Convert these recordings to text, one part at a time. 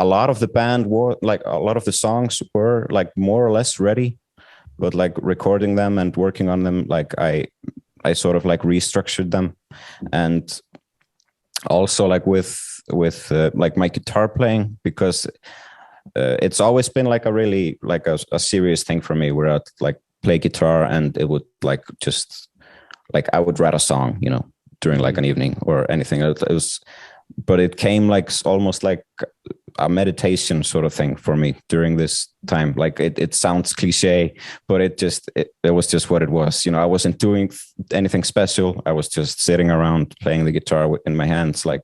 a lot of the band were like a lot of the songs were like more or less ready, but like recording them and working on them, like I sort of like restructured them. And also like with like my guitar playing, because it's always been like a really like a serious thing for me, where I'd like play guitar and it would like just like I would write a song, you know, during like an evening or anything. It was, but it came like almost like a meditation sort of thing for me during this time. Like it sounds cliche, but it was just what it was. You know, I wasn't doing anything special. I was just sitting around playing the guitar in my hands, like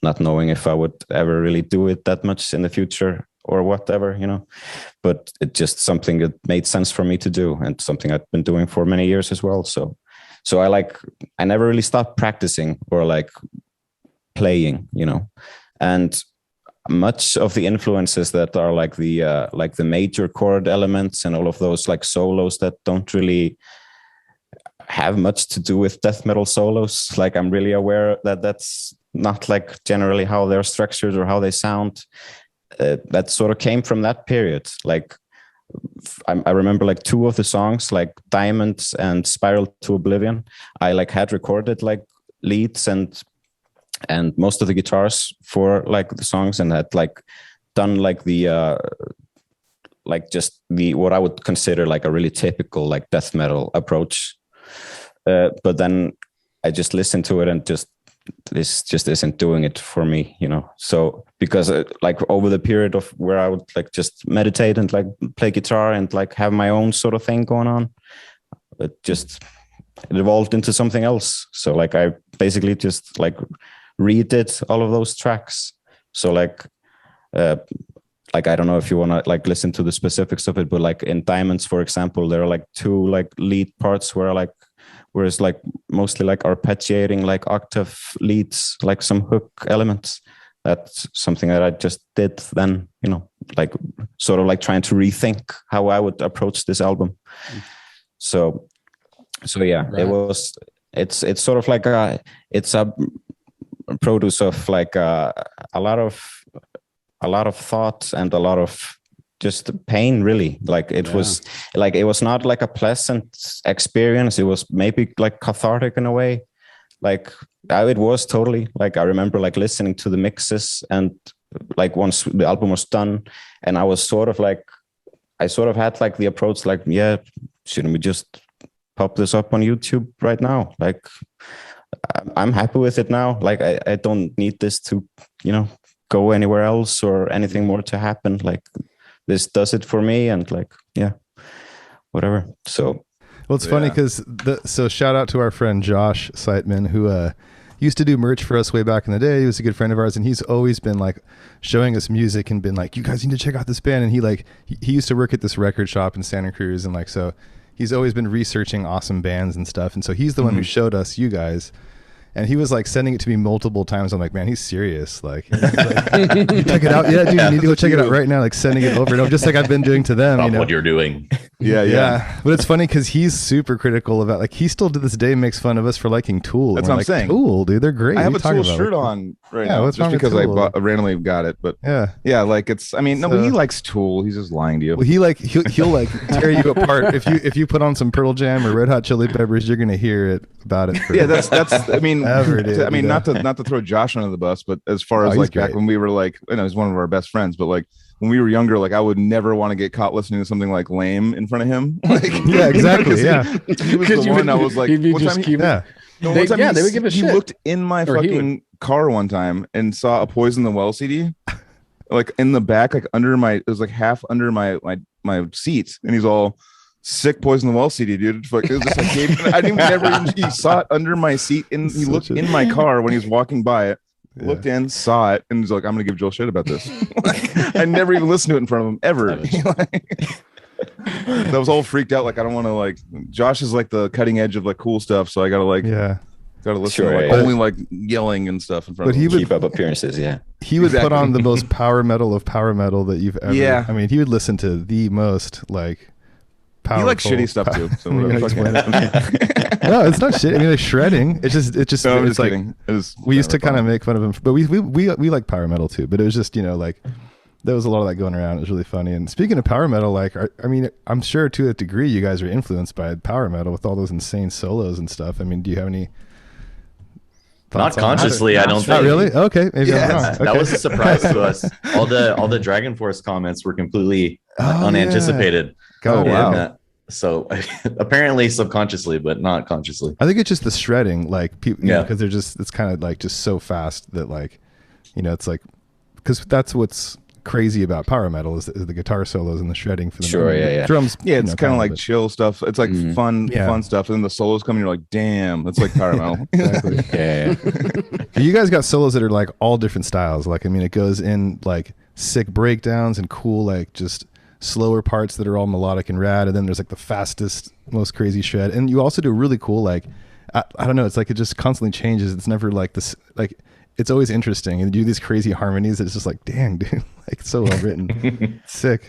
not knowing if I would ever really do it that much in the future or whatever, you know. But it's just something that made sense for me to do, and something I've been doing for many years as well. So I never really stopped practicing or like playing, you know. And much of the influences that are like the major chord elements and all of those like solos that don't really have much to do with death metal solos, like I'm really aware that that's not like generally how they're structured or how they sound. That sort of came from that period. Like I remember like two of the songs, like Diamonds and Spiral to Oblivion, I like had recorded like leads and most of the guitars for like the songs, and had like done like the like just the what I would consider like a really typical like death metal approach. But then I just listened to it and this just isn't doing it for me, you know. So because like over the period of where I would like just meditate and like play guitar and like have my own sort of thing going on, it evolved into something else. So like I basically just like redid all of those tracks. So like I don't know if you want to like listen to the specifics of it, but like in Diamonds, for example, there are like two like lead parts where it's like mostly like arpeggiating like octave leads, like some hook elements. That's something that I just did then, you know, like sort of like trying to rethink how I would approach this album. So yeah, right. It's sort of like it's a produce of like a lot of thought and a lot of just pain, really. Like it was not like a pleasant experience. It was maybe like cathartic in a way. Like it was totally like, I remember like listening to the mixes, and like once the album was done, and I sort of had like the approach like, yeah, shouldn't we just pop this up on YouTube right now? Like I'm happy with it now. Like I don't need this to, you know, go anywhere else or anything more to happen. Like this does it for me, and like, yeah, whatever. So well, it's funny because so shout out to our friend Josh Seitman, who used to do merch for us way back in the day. He was a good friend of ours, and he's always been like showing us music and been like, you guys need to check out this band. And he used to work at this record shop in Santa Cruz, and like, so he's always been researching awesome bands and stuff. And so he's the one who showed us you guys. And he was like sending it to me multiple times. I'm like, man, he's serious. Like, you check it out. Yeah, dude, you need to go check it out right now. Like sending it over and over, just like I've been doing to them. Stop you know? What you're doing. Yeah. But it's funny because he's super critical about, like, he still to this day makes fun of us for liking Tool. That's what I'm saying. Tool, dude, they're great. I have a Tool shirt on right now just because I randomly got it. But yeah, like it's. I mean, but he likes Tool. He's just lying to you. Well, he'll like tear you apart if you put on some Pearl Jam or Red Hot Chili Peppers. You're gonna hear it about it. Yeah, that's. I mean, not to throw Josh under the bus, but as far as like back when we were like, I know he's one of our best friends, but like when we were younger, like I would never want to get caught listening to something like Lame in front of him. Like, yeah, exactly. He was the one I was like, they would give a shit. He looked in my fucking car one time and saw a Poison the Well CD, like in the back, like under my, it was like half under my seat, and he's all, sick Poison the Well CD, dude. It was just like, he saw it under my seat, and he looked in my car when he was walking by it, looked in, saw it, and he's like, I'm gonna give Joel shit about this. I never even listened to it in front of him ever. That was all freaked out. Like, I don't want to, like, Josh is like the cutting edge of like cool stuff, so I gotta like gotta listen to like only like yelling and stuff in front of him. He would keep up appearances. He would put on the most power metal of power metal that you've ever. I mean, he would listen to the most like powerful. He likes shitty stuff too. So no, it's not shit. I mean, like shredding. It's just. No, it's like we used to kind of make fun of him, but we like power metal too. But it was just, you know, like there was a lot of that going around. It was really funny. And speaking of power metal, like, I mean, I'm sure to a degree you guys are influenced by power metal with all those insane solos and stuff. I mean, do you have any not consciously, I don't think. Not really? Okay. Maybe I'm wrong. That was a surprise to us. All the Dragon Force comments were completely unanticipated. God, wow. So apparently subconsciously, but not consciously. I think it's just the shredding, like people, because they're just, it's kind of like just so fast that like, you know, it's like, because that's what's crazy about power metal is the guitar solos and the shredding for the drums. Yeah, it's kind of like chill stuff. It's like fun stuff. And then the solos come and you're like, damn, that's like power metal. Exactly. You guys got solos that are like all different styles. Like, I mean, it goes in like sick breakdowns and cool, like just slower parts that are all melodic and rad, and then there's like the fastest, most crazy shred. And you also do really cool, like I don't know, it's like it just constantly changes. It's never like this, like it's always interesting, and you do these crazy harmonies. It's just like, dang, dude, like so well written. Sick.